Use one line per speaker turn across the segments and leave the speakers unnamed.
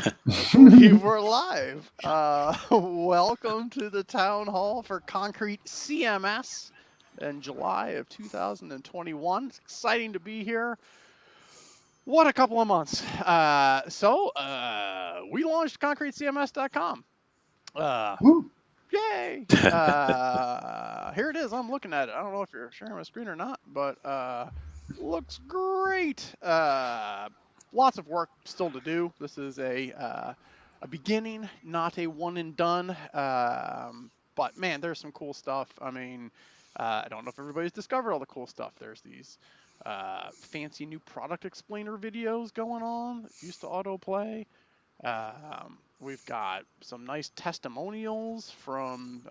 I believe we're live. Welcome to the town hall for Concrete CMS in July of 2021. It's exciting to be here. What a couple of months. We launched concretecms.com. Uh,
Woo.
Yay! Here it is. I'm looking at it. I don't know if you're sharing my screen or not, but looks great. Lots of work still to do. This is a beginning, not a one and done. But man, there's some cool stuff. I mean, I don't know if everybody's discovered all the cool stuff. There's these fancy new product explainer videos going on that used to autoplay. We've got some nice testimonials from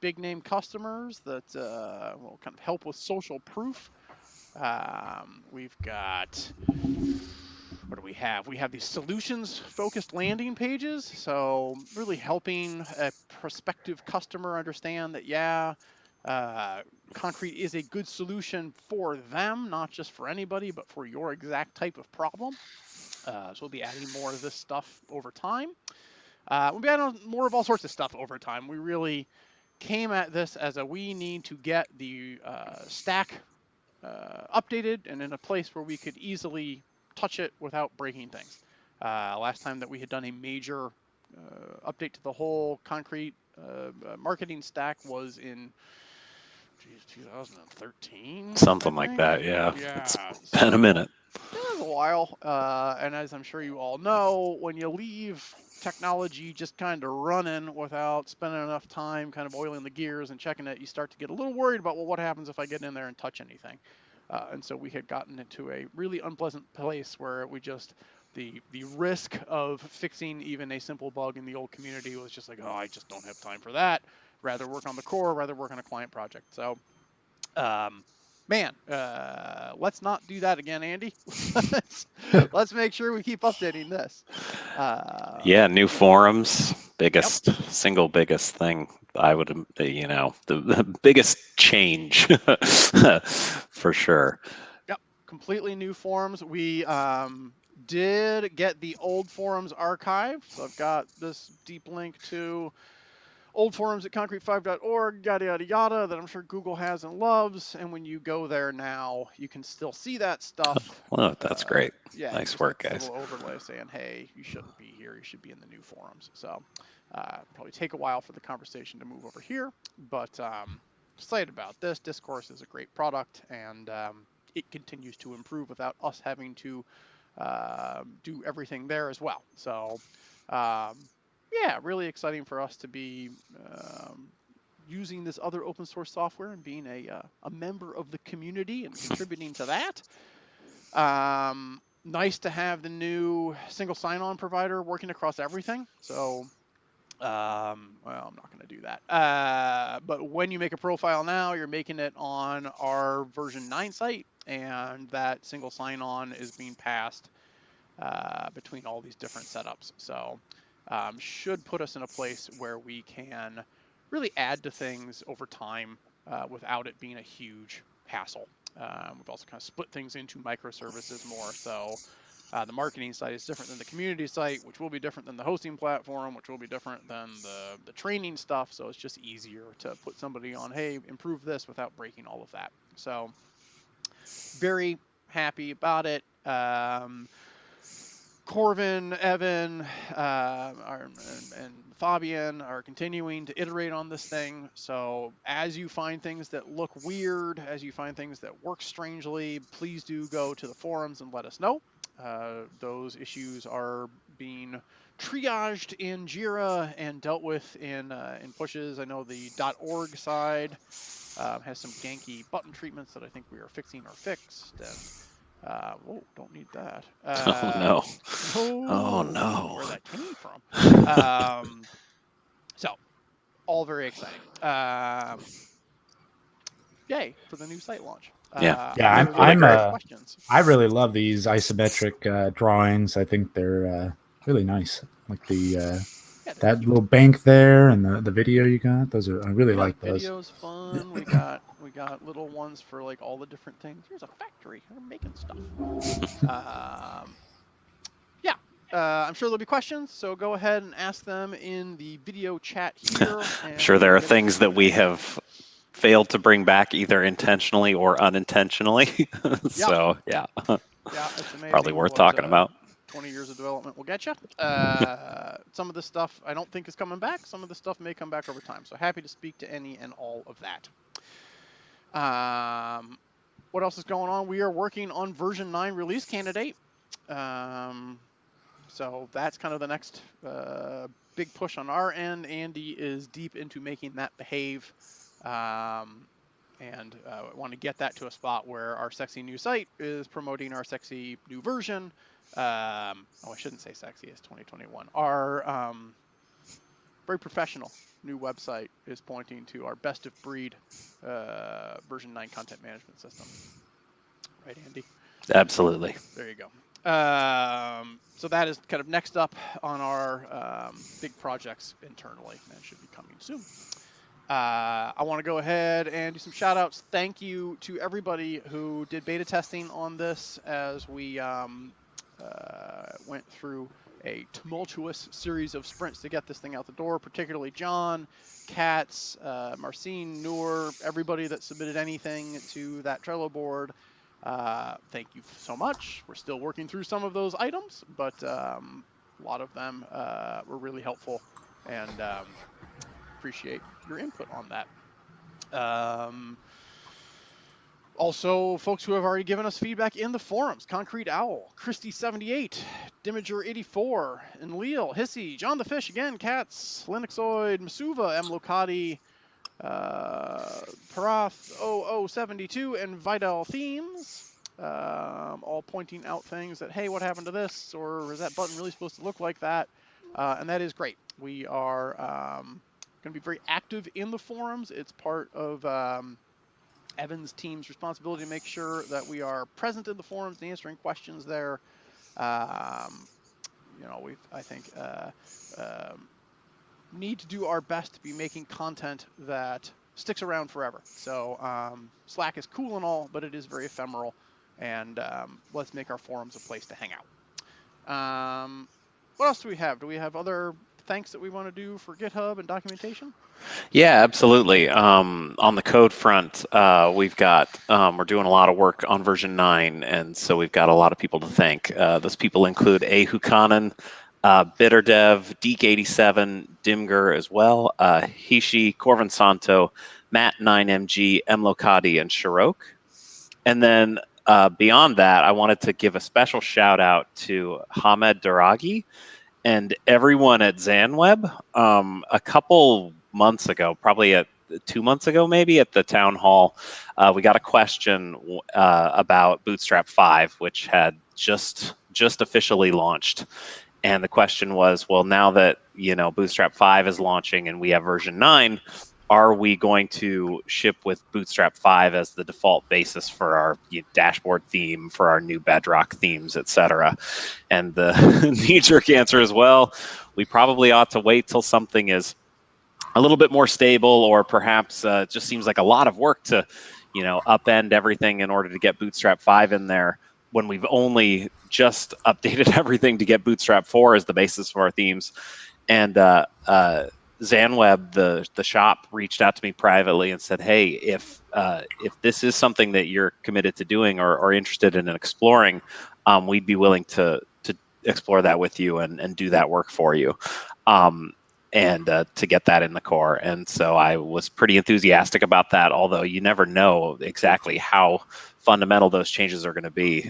big name customers that will kind of help with social proof. We've got, what do we have? We have these solutions focused landing pages. So, really helping a prospective customer understand that, yeah, concrete is a good solution for them, not just for anybody, but for your exact type of problem. So, we'll be adding more of this stuff over time. We'll be adding more of all sorts of stuff over time. We really came at this as we need to get the stack updated and in a place where we could easily touch it without breaking things. Last time that we had done a major update to the whole concrete marketing stack was in 2013, I
Something like
think.
that, yeah. It's
Yeah,
been a
so
minute.
it was a while. And as I'm sure you all know, when you leave technology just kind of running without spending enough time kind of oiling the gears and checking it, you start to get a little worried about, well, what happens if I get in there and touch anything? And so we had gotten into a really unpleasant place where we just, the risk of fixing even a simple bug in the old community was just like, oh, I just don't have time for that. Rather work on the core, rather work on a client project. So um, man, let's not do that again, Andy. let's make sure we keep updating this.
Yeah, new
You know,
forums,
yep,
single biggest thing. I would, the biggest change for sure.
yep, completely new forums. We did get the old forums archived, so I've got this deep link to old forums at concrete5.org, yada, yada, yada, that I'm sure Google has and loves. And when you go there now, you can still see that stuff.
Well, that's great.
Yeah, you
Nice
just get
work,
this
guys.
little overlay saying, hey, you shouldn't be here. You should be in the new forums. So probably take a while for the conversation to move over here. But excited about this. Discourse is a great product, and it continues to improve without us having to do everything there as well. So yeah, really exciting for us to be using this other open source software and being a member of the community and contributing to that. Nice to have the new single sign-on provider working across everything. So, well, I'm not going to do that. But when you make a profile now, you're making it on our version 9 site, and that single sign-on is being passed between all these different setups. So should put us in a place where we can really add to things over time without it being a huge hassle. We've also kind of split things into microservices more. So the marketing site is different than the community site, which will be different than the hosting platform, which will be different than the training stuff. So it's just easier to put somebody on, hey, improve this without breaking all of that. So very happy about it. Corvin, Evan, and Fabian are continuing to iterate on this thing. So as you find things that look weird, as you find things that work strangely, please do go to the forums and let us know. Those issues are being triaged in Jira and dealt with in pushes. I know the .org side has some ganky button treatments that I think we are fixing or fixed, and oh, don't need that.
Oh no. Oh
No, I don't know
no.
where that came from. So, all very exciting. Yay for the new site launch.
Yeah,
Yeah,
Are there
really
I'm
great.
questions?
I really love these isometric drawings. I think they're really nice. Like the
Yeah, they're
that
cute.
little bank there and the video you got. Those are I really
Yeah,
like those.
video's fun. We got little ones for like all the different things. Here's a factory. They're making stuff. Um, yeah, I'm sure there'll be questions, so go ahead and ask them in the video chat here.
I'm sure there are things that we have failed to bring back either intentionally or unintentionally. So
yeah, it's amazing.
probably worth talking about.
20 years of development will get you. Some of this stuff I don't think is coming back. Some of this stuff may come back over time. So happy to speak to any and all of that. What else is going on? We are working on version 9 release candidate. So that's kind of the next big push on our end. Andy is deep into making that behave. And want to get that to a spot where our sexy new site is promoting our sexy new version. I shouldn't say sexy, it's 2021. Our very professional new website is pointing to our best of breed version 9 content management system. Right, Andy?
Absolutely.
There you go. So that is kind of next up on our big projects internally, and should be coming soon. I want to go ahead and do some shout outs. Thank you to everybody who did beta testing on this as we went through a tumultuous series of sprints to get this thing out the door, particularly John, Katz, Marcin, Noor, everybody that submitted anything to that Trello board. Thank you so much. We're still working through some of those items, but a lot of them were really helpful, and appreciate your input on that. Also, folks who have already given us feedback in the forums: Concrete Owl, Christy78, Dimiger84, and Leal, Hissy, John the Fish again, Katz, Linuxoid, Masuva, M. Locati, Parath 0072, and Vidal Themes, all pointing out things that, hey, what happened to this? Or is that button really supposed to look like that? And that is great. We are going to be very active in the forums. It's part of Evan's team's responsibility to make sure that we are present in the forums and answering questions there. I think need to do our best to be making content that sticks around forever. So Slack is cool and all, but it is very ephemeral, and let's make our forums a place to hang out. What else do we have? Do we have other thanks that we want to do for GitHub and documentation?
Yeah, absolutely. On the code front, we've got, we're doing a lot of work on version 9, and so we've got a lot of people to thank. Those people include Ahu Kanan, BitterDev, Deke87, Dimger as well, Hishi, Corvin Santo, Matt9MG, Mlokadi, and Shirok. And then beyond that, I wanted to give a special shout out to Hamed Daragi and everyone at ZanWeb. A couple months ago, probably 2 months ago, maybe at the town hall, we got a question about Bootstrap 5, which had just officially launched. And the question was, well, now that Bootstrap 5 is launching and we have version 9, are we going to ship with Bootstrap 5 as the default basis for our dashboard theme, for our new Bedrock themes, etc.? And the knee-jerk answer is, well, we probably ought to wait till something is a little bit more stable, or perhaps it just seems like a lot of work to, upend everything in order to get Bootstrap 5 in there, when we've only just updated everything to get Bootstrap 4 as the basis for our themes. And ZanWeb, the shop, reached out to me privately and said, hey, if this is something that you're committed to doing or interested in exploring, we'd be willing to explore that with you and do that work for you. And to get that in the core. And so I was pretty enthusiastic about that, although you never know exactly how fundamental those changes are going to be.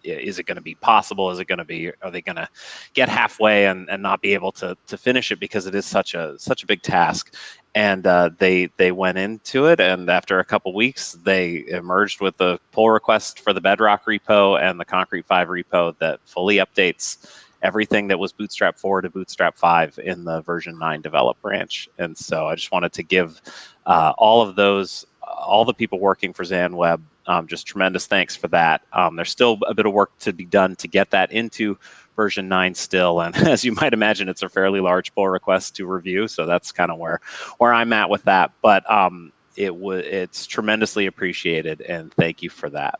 Is it going to be possible? Are they going to get halfway and not be able to finish it because it is such a big task? And they went into it, and after a couple weeks, they emerged with a pull request for the Bedrock repo and the Concrete 5 repo that fully updates everything that was Bootstrap 4 to Bootstrap 5 in the version 9 develop branch. And so I just wanted to give all the people working for ZanWeb just tremendous thanks for that. There's still a bit of work to be done to get that into version 9 still. And as you might imagine, it's a fairly large pull request to review. So that's kind of where I'm at with that. But it's tremendously appreciated, and thank you for that.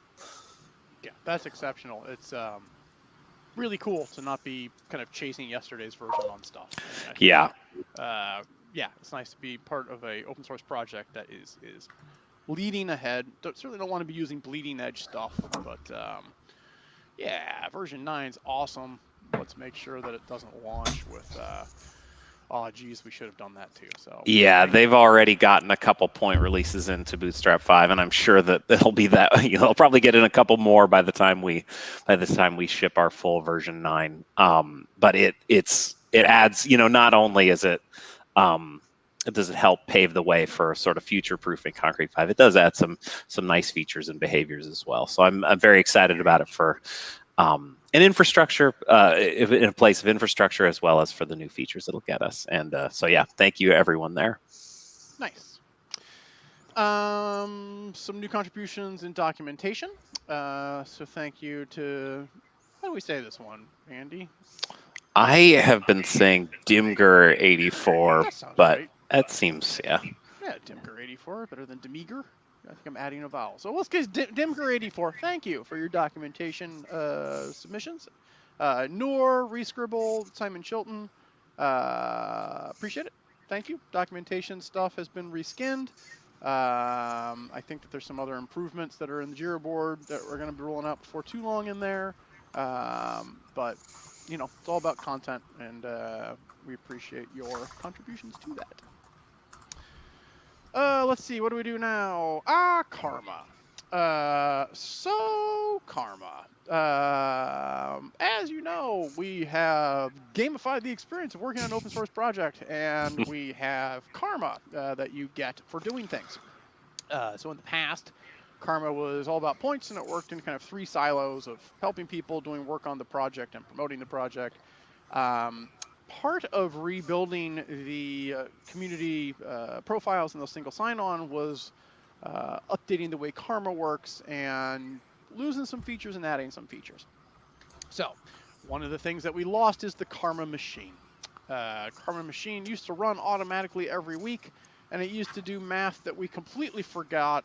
Yeah, that's exceptional. It's really cool to not be kind of chasing yesterday's version on stuff. I think,
Yeah.
yeah, it's nice to be part of a open source project that is leading ahead. Certainly don't want to be using bleeding edge stuff, but yeah, version 9 is awesome. Let's make sure that it doesn't launch with, oh, geez, we should have done that too. So
Yeah,
thank you.
they've already gotten a couple point releases into Bootstrap 5, and I'm sure that it'll be that they'll probably get in a couple more by the time we ship our full version 9. But it adds, not only is it does it help pave the way for sort of future proofing Concrete 5, it does add some nice features and behaviors as well. So I'm very excited about it for an infrastructure, in a place of infrastructure, as well as for the new features it'll get us. And so, yeah, thank you everyone there.
Nice. Some new contributions in documentation. So thank you to, how do we say this one, Andy?
I have been saying Dimger84,
That sounds
but
right.
that seems, yeah.
Yeah, Dimger84, better than Demeager. I think I'm adding a vowel. So let's get Dimger84. Thank you for your documentation submissions. Noor, Rescribble, Simon Chilton. Appreciate it. Thank you. Documentation stuff has been reskinned. I think that there's some other improvements that are in the Jira board that we're going to be rolling out before too long in there. But, it's all about content, and we appreciate your contributions to that. Let's see. What do we do now? Karma. So Karma. As you know, we have gamified the experience of working on an open source project, and we have Karma that you get for doing things. So in the past, Karma was all about points, and it worked in kind of 3 silos of helping people, doing work on the project, and promoting the project. Part of rebuilding the community profiles and those single sign-on was updating the way Karma works and losing some features and adding some features. So one of the things that we lost is the Karma machine. Karma machine used to run automatically every week, and it used to do math that we completely forgot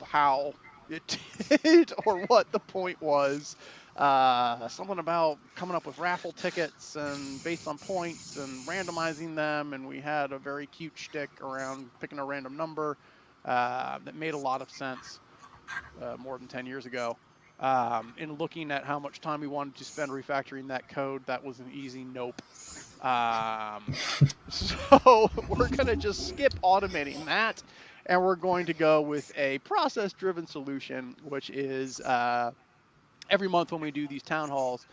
how it did or what the point was. Something about coming up with raffle tickets and based on points and randomizing them, and we had a very cute shtick around picking a random number that made a lot of sense more than 10 years ago. In looking at how much time we wanted to spend refactoring that code, that was an easy nope. So we're going to just skip automating that, and we're going to go with a process-driven solution, which is every month when we do these town halls,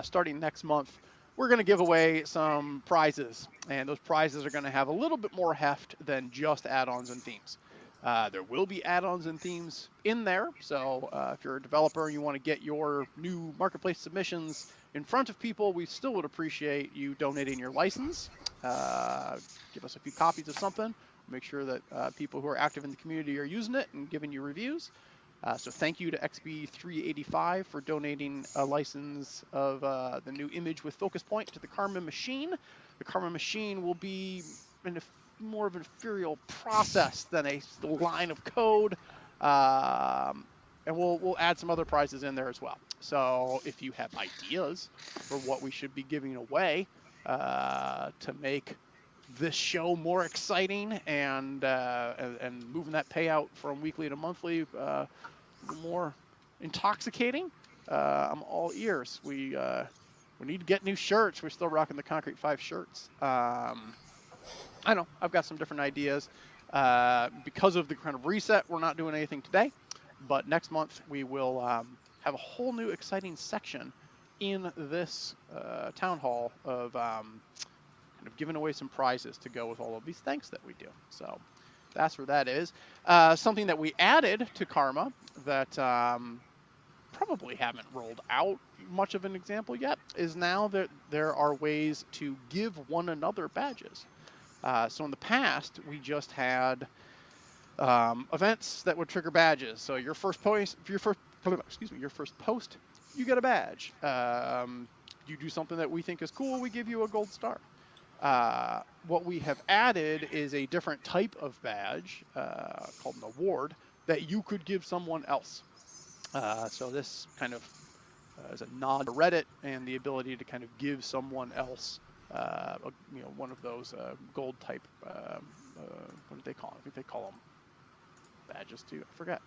starting next month, we're going to give away some prizes, and those prizes are going to have a little bit more heft than just add-ons and themes. There will be add-ons and themes in there, so if you're a developer and you want to get your new marketplace submissions in front of people, we still would appreciate you donating your license. Give us a few copies of something. Make sure that people who are active in the community are using it and giving you reviews. So thank you to XB385 for donating a license of the new image with focus point to the Karma machine. The Karma machine will be more of an ethereal process than a line of code. And we'll add some other prizes in there as well. So if you have ideas for what we should be giving away to make this show more exciting and moving that payout from weekly to monthly a little more intoxicating, I'm all ears. We need to get new shirts. We're still rocking the Concrete 5 shirts. I know I've got some different ideas. Because of the kind of reset, we're not doing anything today, but next month we will have a whole new exciting section in this town hall of kind of giving away some prizes to go with all of these thanks that we do. So that's where that is. Something that we added to Karma that probably haven't rolled out much of an example yet is now that there are ways to give one another badges. So in the past, we just had events that would trigger badges. So your first post, your first post, you get a badge. You do something that we think is cool, we give you a gold star. What we have added is a different type of badge called an award that you could give someone else. So this kind of as a nod to Reddit and the ability to kind of give someone else, one of those gold type. What did they call them? I think they call them badges too. I forget.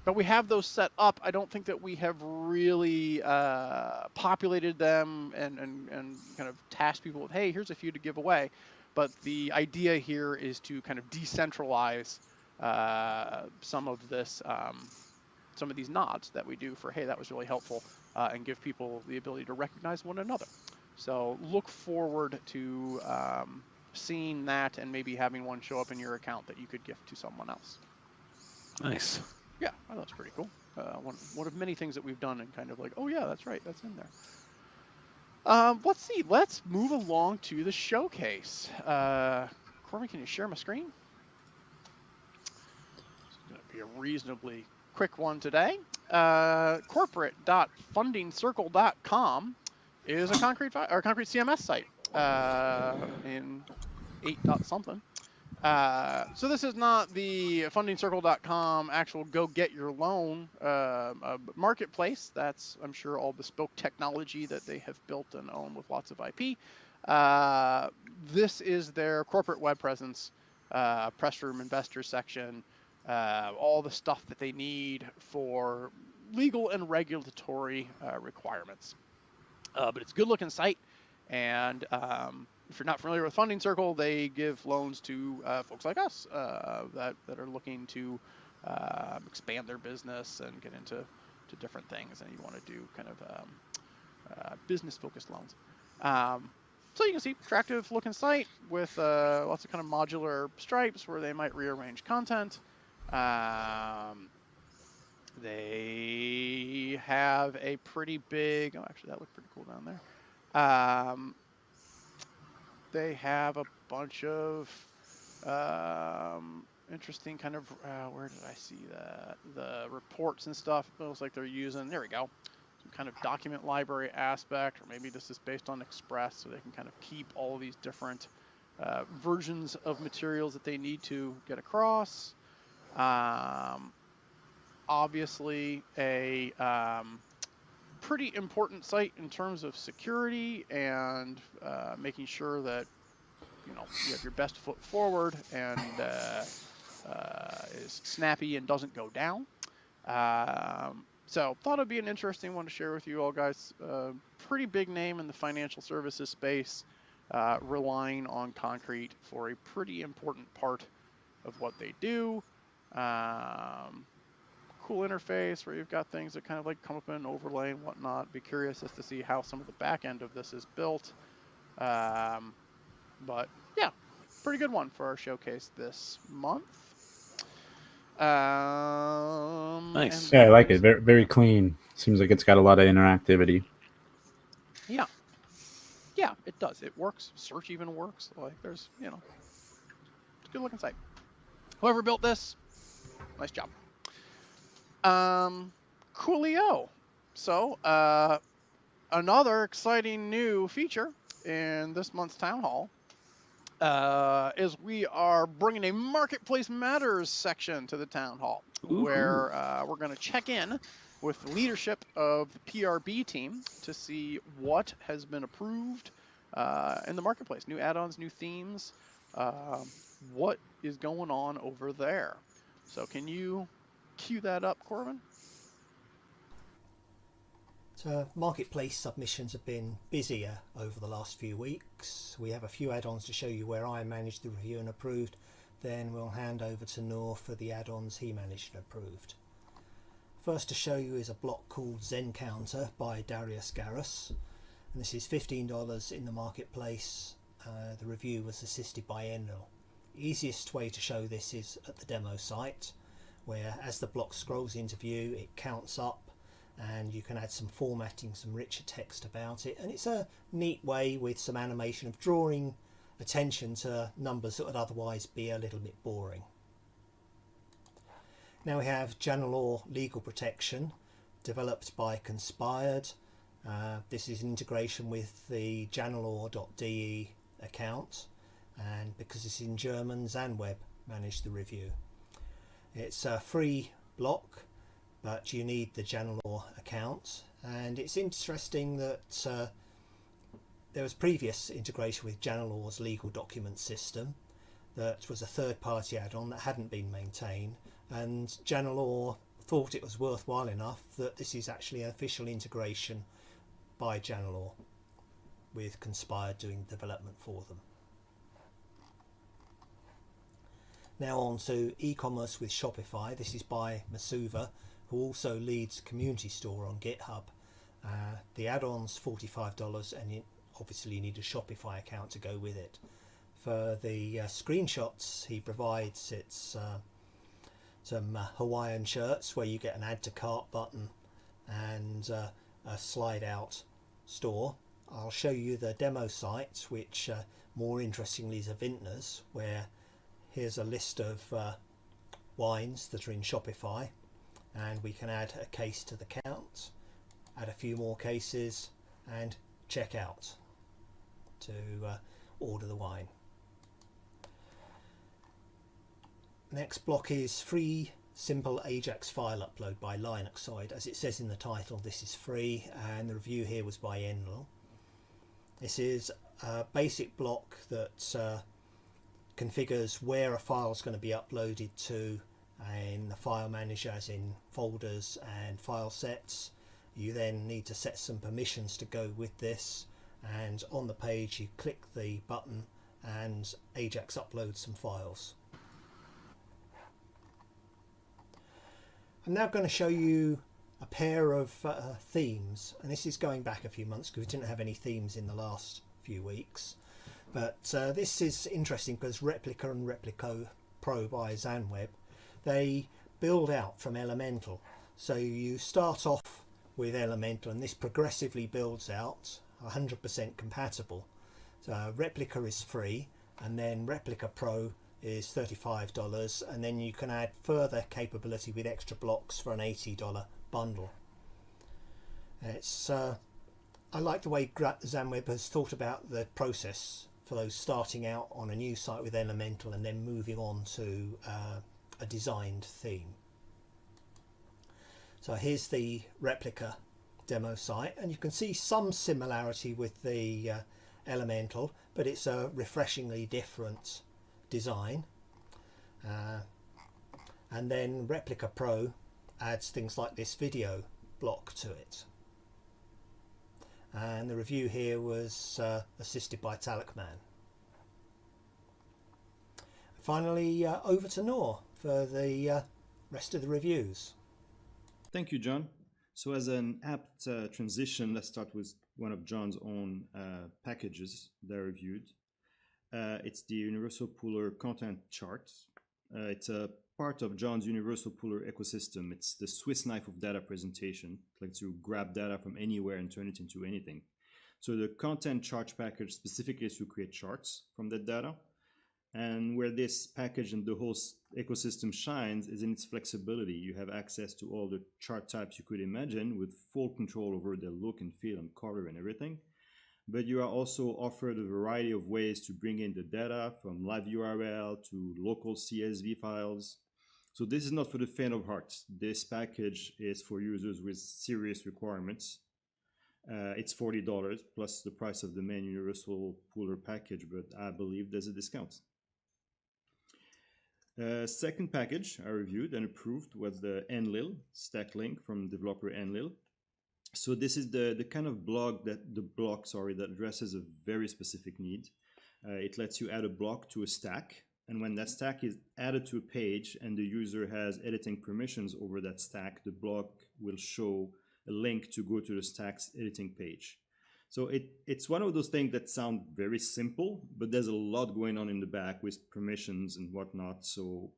But we have those set up. I don't think that we have really populated them and kind of tasked people with, hey, here's a few to give away. But the idea here is to kind of decentralize some of this, some of these nods that we do for, hey, that was really helpful, and give people the ability to recognize one another. So look forward to seeing that and maybe having one show up in your account that you could gift to someone else.
Nice.
Yeah, well, that's pretty cool. One of many things that we've done and kind of like, oh yeah, that's right, that's in there. Let's see. Let's move along to the showcase. Corbin, can you share my screen? This is going to be a reasonably quick one today. Corporate.fundingcircle.com is a concrete CMS site in 8 something. So this is not the fundingcircle.com actual go get your loan marketplace. That's, I'm sure, all bespoke technology that they have built and own with lots of IP. This is their corporate web presence, press room investor section, all the stuff that they need for legal and regulatory requirements. But it's a good looking site. And if you're not familiar with Funding Circle, they give loans to folks like us that are looking to expand their business and get into different things, and you want to do kind of business-focused loans. So you can see attractive looking site with lots of kind of modular stripes where they might rearrange content. They have a pretty big, oh, actually that looked pretty cool down there. They have a bunch of interesting kind of, where did I see that? The reports and stuff. It looks like they're using, there we go, some kind of document library aspect, or maybe this is based on Express, so they can kind of keep all of these different versions of materials that they need to get across. Obviously, a pretty important site in terms of security and making sure that you have your best foot forward and is snappy and doesn't go down. So thought it'd be an interesting one to share with you all guys. Pretty big name in the financial services space, relying on concrete for a pretty important part of what they do. Cool interface where you've got things that kind of like come up in an overlay and whatnot. Be curious as to see how some of the back end of this is built. But yeah, pretty good one for our showcase this month.
Nice.
Yeah, I like it. Very, very clean. Seems like it's got a lot of interactivity.
Yeah. Yeah, it does. It works. Search even works. Like there's, it's a good looking site. Whoever built this, nice job. Coolio. So, another exciting new feature in this month's town hall is we are bringing a Marketplace Matters section to the town hall. Ooh. Where we're going to check in with the leadership of the PRB team to see what has been approved in the marketplace. New add-ons, new themes. What is going on over there? So can you cue that up, Corbin?
So marketplace submissions have been busier over the last few weeks. We have a few add-ons to show you where I managed the review and approved. Then we'll hand over to Noor for the add-ons he managed and approved. First to show you is a block called Zen Counter by Darius Garrus. And this is $15 in the marketplace. The review was assisted by Enlil. The easiest way to show this is at the demo site, where as the block scrolls into view it counts up and you can add some formatting, some richer text about it, and it's a neat way with some animation of drawing attention to numbers that would otherwise be a little bit boring. Now we have General Law Legal Protection, developed by Conspired. This is an integration with the janlaw.de account, and because it's in German, Zanweb managed the review. It's a free block. but you need the Janelaw account. And it's interesting that there was previous integration with Janelaw's legal document system that was a third-party add-on that hadn't been maintained, and Janelaw thought it was worthwhile enough that this is actually an official integration by Janelaw, with Conspire doing development for them. Now on to e-commerce with Shopify. This is by Masuva, who also leads community store on GitHub. The add-on's $45, and obviously you need a Shopify account to go with it. For the screenshots he provides, it's some Hawaiian shirts where you get an add to cart button and a slide out store. I'll show you the demo site, which more interestingly is a vintner's, where here's a list of wines that are in Shopify, and we can add a case to the count, add a few more cases, and check out to order the wine. Next block is free simple Ajax file upload by Linux side. As it says in the title, this is free, and the review here was by Enlil. This is a basic block that configures where a file is going to be uploaded to in the file manager, as in folders and file sets. You then need to set some permissions to go with this, and on the page you click the button and Ajax uploads some files. I'm now going to show you a pair of themes, and this is going back a few months because we didn't have any themes in the last few weeks. But this is interesting because Replica and Replica Pro by ZanWeb, they build out from Elemental. So you start off with Elemental, and this progressively builds out 100% compatible. So Replica is free, and then Replica Pro is $35, and then you can add further capability with extra blocks for an $80 bundle. It's I like the way ZanWeb has thought about the process for those starting out on a new site with Elemental and then moving on to a designed theme. So here's the Replica demo site, and you can see some similarity with the Elemental, but it's a refreshingly different design. And then Replica Pro adds things like this video block to it. And the review here was assisted by Talakman. Finally, over to Noor for the rest of the reviews.
Thank you, John. So as an apt transition, let's start with one of John's own packages that I reviewed. It's the Universal Pooler Content Chart. It's a part of John's Universal Pooler ecosystem. It's the Swiss knife of data presentation. It lets you grab data from anywhere and turn it into anything. So the content chart package specifically is to create charts from that data. And where this package and the whole ecosystem shines is in its flexibility. You have access to all the chart types you could imagine with full control over the look and feel and color and everything. But you are also offered a variety of ways to bring in the data, from live URL to local CSV files. So this is not for the faint of heart. This package is for users with serious requirements. It's $40 plus the price of the main Universal Pooler package, but I believe there's a discount. Second package I reviewed and approved was the Enlil stack link from developer Enlil. So this is the kind of block that addresses a very specific need. It lets you add a block to a stack, and when that stack is added to a page and the user has editing permissions over that stack, the block will show a link to go to the stack's editing page. So it's one of those things that sound very simple, but there's a lot going on in the back with permissions and whatnot. So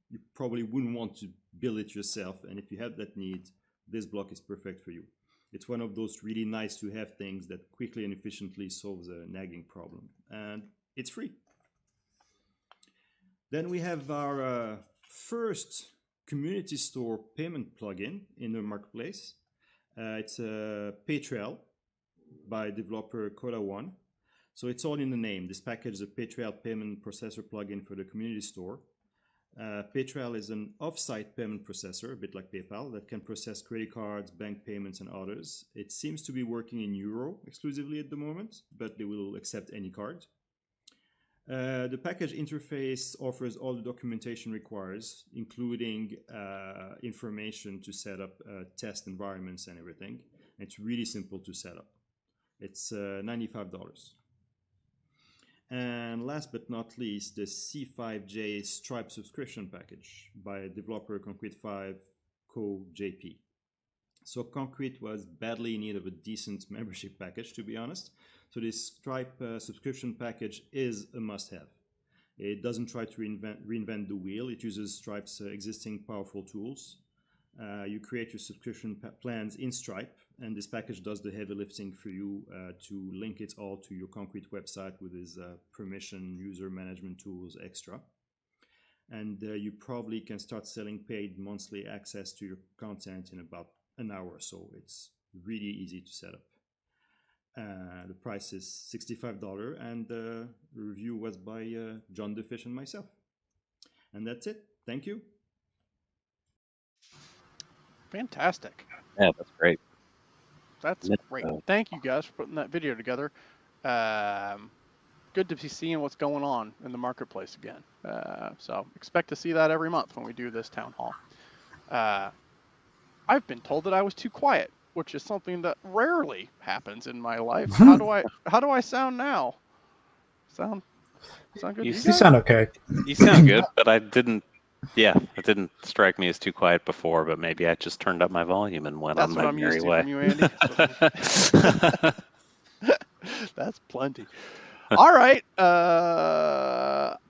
you probably wouldn't want to build it yourself. And if you have that need, this block is perfect for you. It's one of those really nice to have things that quickly and efficiently solves a nagging problem. And it's free. Then we have our first community store payment plugin in the marketplace. It's a Paytrail by developer Coda One. So it's all in the name. This package is a Paytrail payment processor plugin for the community store. PayTrail is an off-site payment processor, a bit like PayPal, that can process credit cards, bank payments, and others. It seems to be working in Euro exclusively at the moment, but they will accept any card. The package interface offers all the documentation requires, including information to set up test environments and everything. It's really simple to set up. It's $95. And last but not least, the C5J Stripe subscription package by developer Concrete 5 Co. JP. So Concrete was badly in need of a decent membership package, to be honest. So this Stripe subscription package is a must-have. It doesn't try to reinvent the wheel. It uses Stripe's existing powerful tools. You create your subscription plans in Stripe, and this package does the heavy lifting for you to link it all to your Concrete website with its permission, user management tools, extra. And you probably can start selling paid monthly access to your content in about an hour or so. It's really easy to set up. The price is $65, and the review was by John DeFish and myself. And that's it. Thank you.
Fantastic.
Yeah, that's great.
That's great. Thank you guys for putting that video together. Good to be seeing what's going on in the marketplace again. So expect to see that every month when we do this town hall. I've been told that I was too quiet, which is something that rarely happens in my life. How do I sound now? Sound good?
You sound okay.
You sound good, but it didn't strike me as too quiet before, but maybe I just turned up my volume and went on my merry way.
That's what I'm used to from you, Andy. That's plenty. All right.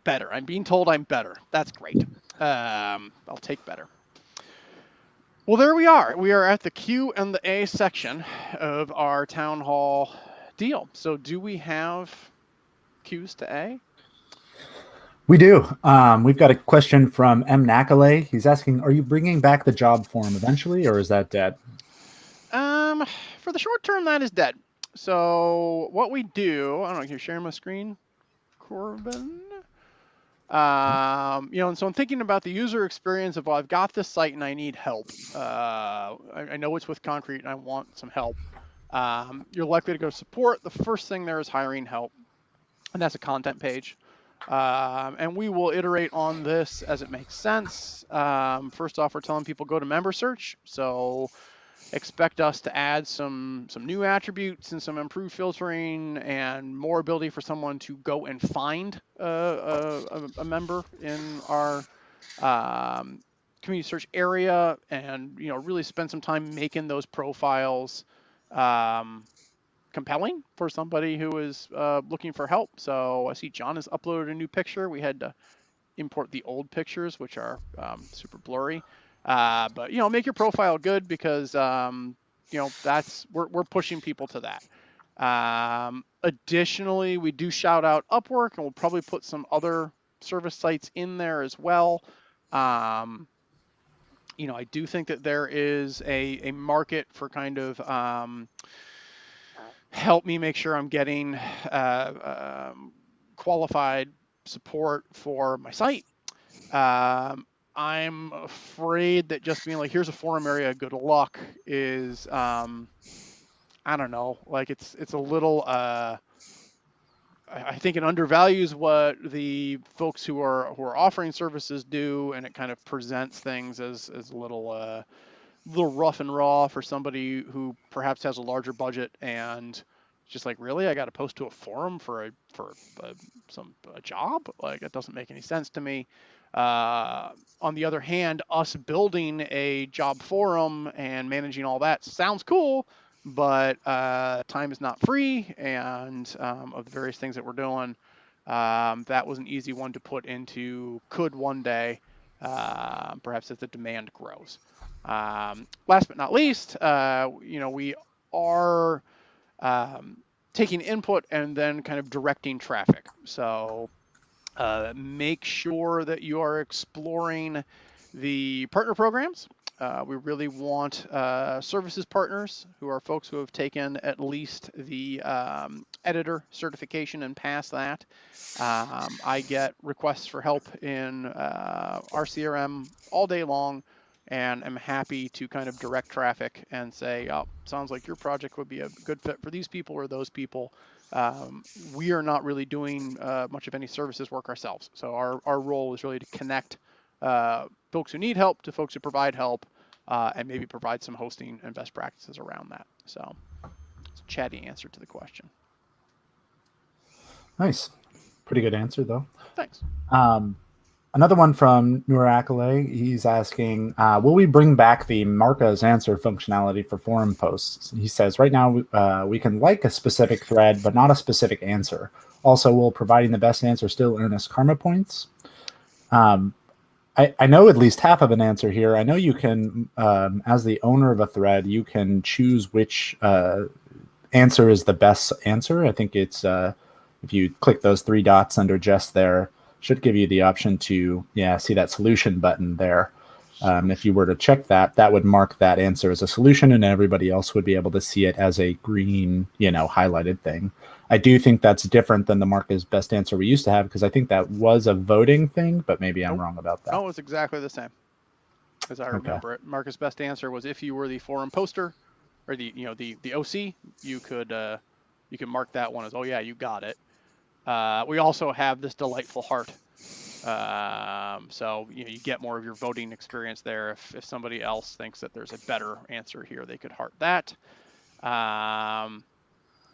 Better. I'm being told I'm better. That's great. I'll take better. Well, there we are. We are at the Q and the A section of our town hall deal. So do we have Q's to A?
We do. We've got a question from M. Nakale. He's asking, are you bringing back the job form eventually, or is that dead?
For the short term, that is dead. So what we do, I don't know, can you share my screen, Corbin? And so I'm thinking about the user experience of, well, I've got this site and I need help. I know it's with Concrete and I want some help. You're likely to go to support. The first thing there is hiring help, and that's a content page. And we will iterate on this as it makes sense. First off, we're telling people go to member search. So expect us to add some new attributes and some improved filtering and more ability for someone to go and find a member in our community search area, and really spend some time making those profiles compelling for somebody who is looking for help. So I see John has uploaded a new picture. We had to import the old pictures, which are super blurry. But make your profile good, because that's we're pushing people to that. Additionally, we do shout out Upwork, and we'll probably put some other service sites in there as well. I do think that there is a market for kind of help me make sure I'm getting qualified support for my site. I'm afraid that just being like, here's a forum area, good luck, is I don't know, like it's a little I think it undervalues what the folks who are offering services do, and it kind of presents things as a little rough and raw for somebody who perhaps has a larger budget and just like, really, I got to post to a forum for a job? Like, it doesn't make any sense to me. On the other hand, us building a job forum and managing all that sounds cool, but time is not free, and of the various things that we're doing, that was an easy one to put into could one day, perhaps as the demand grows. Last but not least, we are taking input and then kind of directing traffic. So make sure that you are exploring the partner programs. We really want services partners who are folks who have taken at least the editor certification and passed that. I get requests for help in our CRM all day long, and am happy to kind of direct traffic and say, oh, sounds like your project would be a good fit for these people or those people. We are not really doing much of any services work ourselves. So our role is really to connect folks who need help to folks who provide help, and maybe provide some hosting and best practices around that. So it's a chatty answer to the question.
Nice. Pretty good answer, though.
Thanks.
Another one from Nurakale. He's asking, will we bring back the mark as answer functionality for forum posts? He says, right now we can like a specific thread, but not a specific answer. Also, will providing the best answer still earn us karma points? I know at least half of an answer here. I know you can, as the owner of a thread, you can choose which answer is the best answer. I think it's, if you click those 3 dots under just there, should give you the option to, see that solution button there. If you were to check that, that would mark that answer as a solution, and everybody else would be able to see it as a green, highlighted thing. I do think that's different than the mark as best answer we used to have, because I think that was a voting thing, but maybe I'm wrong about that.
No, it's exactly the same as I remember it. Mark as best answer was if you were the forum poster or the OC, you could mark that one as, oh yeah, you got it. We also have this delightful heart. So you get more of your voting experience there. If somebody else thinks that there's a better answer here, they could heart that.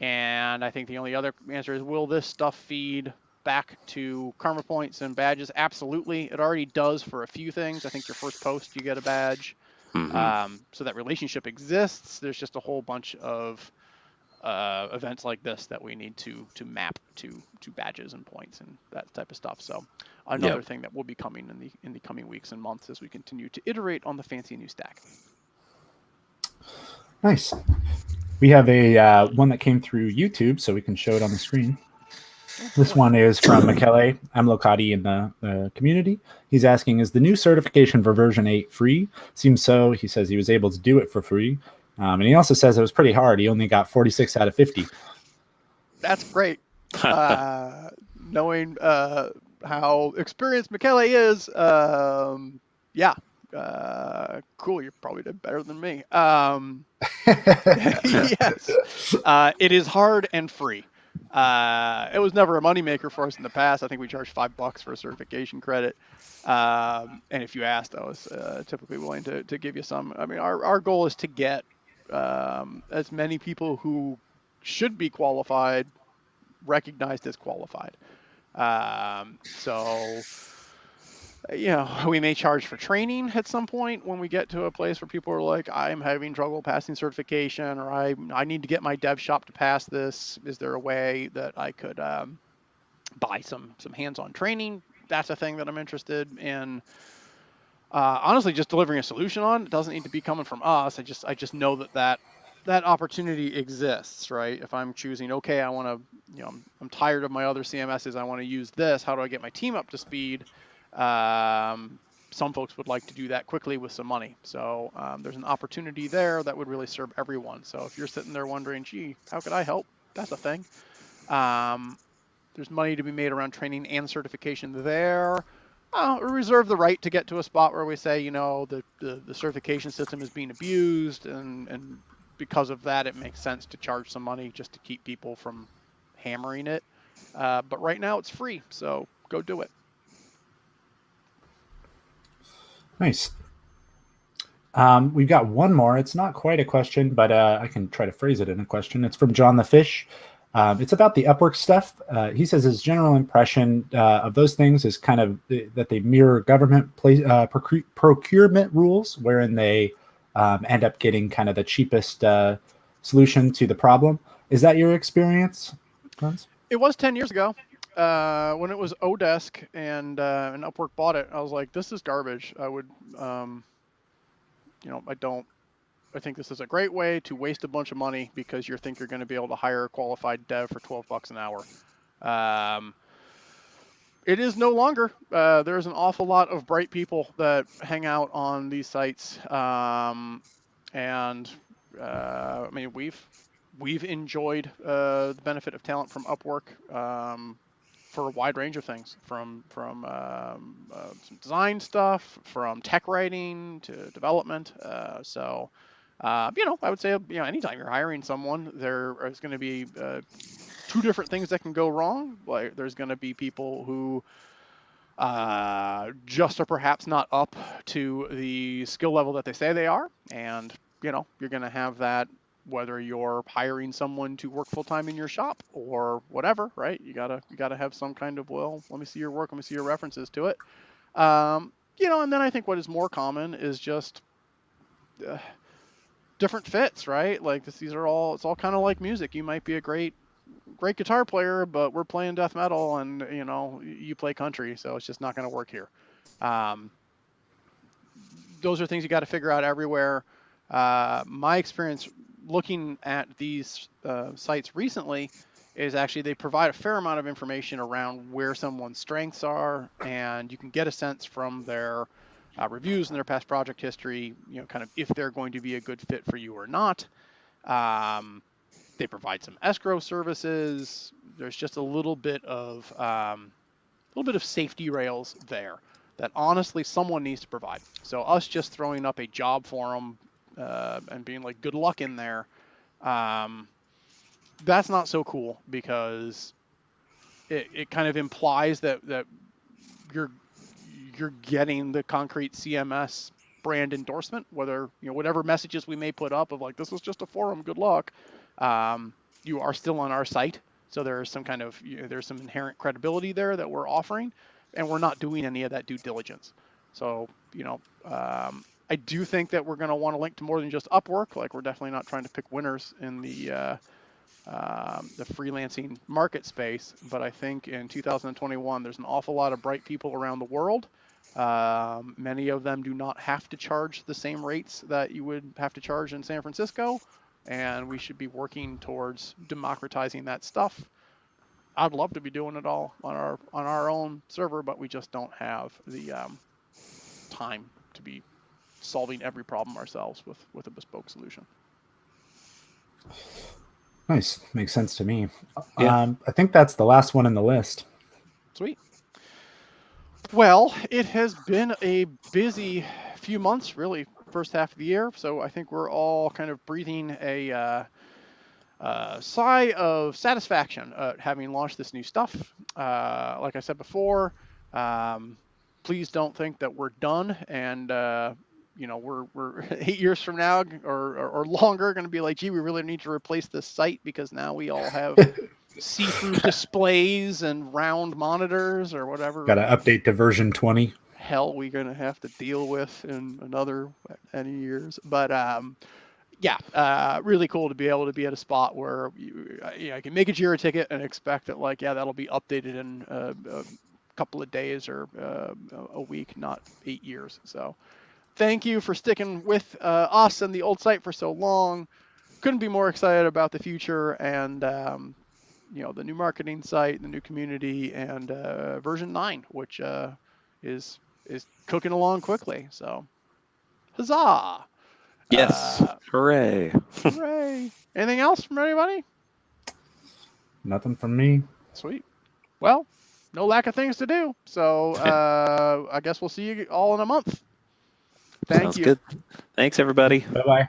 And I think the only other answer is, will this stuff feed back to karma points and badges? Absolutely. It already does for a few things. I think your first post, you get a badge. So that relationship exists. There's just a whole bunch of events like this that we need to map to badges and points and that type of stuff. So another thing that will be coming in the coming weeks and months as we continue to iterate on the fancy new stack.
Nice. We have a one that came through YouTube, so we can show it on the screen. This one is from Michele Amlocati in the community. He's asking, is the new certification for version 8 free? Seems so. He says he was able to do it for free. And he also says it was pretty hard. He only got 46 out of 50.
That's great. Knowing how experienced Michele is, cool. You probably did better than me. Yes, it is hard and free. It was never a moneymaker for us in the past. I think we charged $5 for a certification credit. And if you asked, I was typically willing to give you some. I mean, our goal is to get as many people who should be qualified recognized as qualified. So we may charge for training at some point when we get to a place where people are like, I'm having trouble passing certification, or I need to get my dev shop to pass this. Is there a way that I could buy some hands-on training? That's a thing that I'm interested in. Honestly, just delivering a solution on. It doesn't need to be coming from us. I just know that opportunity exists, right? If I'm choosing, okay, I want to, I'm tired of my other CMSs. I want to use this. How do I get my team up to speed? Some folks would like to do that quickly with some money. So there's an opportunity there that would really serve everyone. So if you're sitting there wondering, gee, how could I help? That's a thing. There's money to be made around training and certification there. We reserve the right to get to a spot where we say, the certification system is being abused, and because of that, it makes sense to charge some money just to keep people from hammering it. But right now it's free, so go do it.
Nice. We've got one more. It's not quite a question, but I can try to phrase it in a question. It's from John the Fish. It's about the Upwork stuff. He says his general impression of those things is kind of that they mirror government procurement rules, wherein they end up getting kind of the cheapest solution to the problem. Is that your experience, Franz?
It was 10 years ago when it was Odesk and Upwork bought it. I was like, this is garbage. I would, I think this is a great way to waste a bunch of money because you think you're going to be able to hire a qualified dev for $12 an hour. it is no longer. There's an awful lot of bright people that hang out on these sites, and I mean we've enjoyed the benefit of talent from Upwork for a wide range of things, from some design stuff, from tech writing to development. I would say anytime you're hiring someone, there is going to be two different things that can go wrong. Like there's going to be people who just are perhaps not up to the skill level that they say they are, and you're going to have that whether you're hiring someone to work full time in your shop or whatever, right? You gotta have some kind of, well, let me see your work, let me see your references to it. And then I think what is more common is just different fits, right? Like it's all kind of like music. You might be a great guitar player, but we're playing death metal, and you play country, so it's just not going to work here. Those are things you got to figure out everywhere. My experience looking at these sites recently is actually they provide a fair amount of information around where someone's strengths are, and you can get a sense from their reviews and their past project history, kind of if they're going to be a good fit for you or not. They provide some escrow services. There's just a little bit of safety rails there that honestly someone needs to provide. So us just throwing up a job forum and being like, good luck in there, that's not so cool, because it kind of implies that you're getting the concrete CMS brand endorsement, whether whatever messages we may put up of like, this is just a forum, good luck. You are still on our site, so there's some kind of there's some inherent credibility there that we're offering, and we're not doing any of that due diligence. So I do think that we're going to want to link to more than just Upwork. Like, we're definitely not trying to pick winners in the freelancing market space, but I think in 2021 there's an awful lot of bright people around the world. Many of them do not have to charge the same rates that you would have to charge in San Francisco, and we should be working towards democratizing that stuff. I'd love to be doing it all on our own server, but we just don't have the time to be solving every problem ourselves with a bespoke solution.
Nice. Makes sense to me.
Yeah.
I think that's the last one in the list.
Sweet. Well, it has been a busy few months, really, first half of the year. So I think we're all kind of breathing a sigh of satisfaction at having launched this new stuff. Like I said before, please don't think that we're done, and we're 8 years from now or longer going to be like, gee, we really need to replace this site because now we all have see-through displays and round monitors or whatever.
Got to update to version 20.
Hell, we're going to have to deal with in another any years. But really cool to be able to be at a spot where I can make a Jira ticket and expect that, like, that'll be updated in a couple of days or a week, not 8 years. So thank you for sticking with us and the old site for so long. Couldn't be more excited about the future and the new marketing site, the new community, and version 9, which is cooking along quickly. So huzzah!
Yes. Hooray.
Hooray! Anything else from anybody?
Nothing from me.
Sweet. Well, no lack of things to do. So I guess we'll see you all in a month. Thank
Sounds
you.
good. Thanks, everybody.
Bye-bye.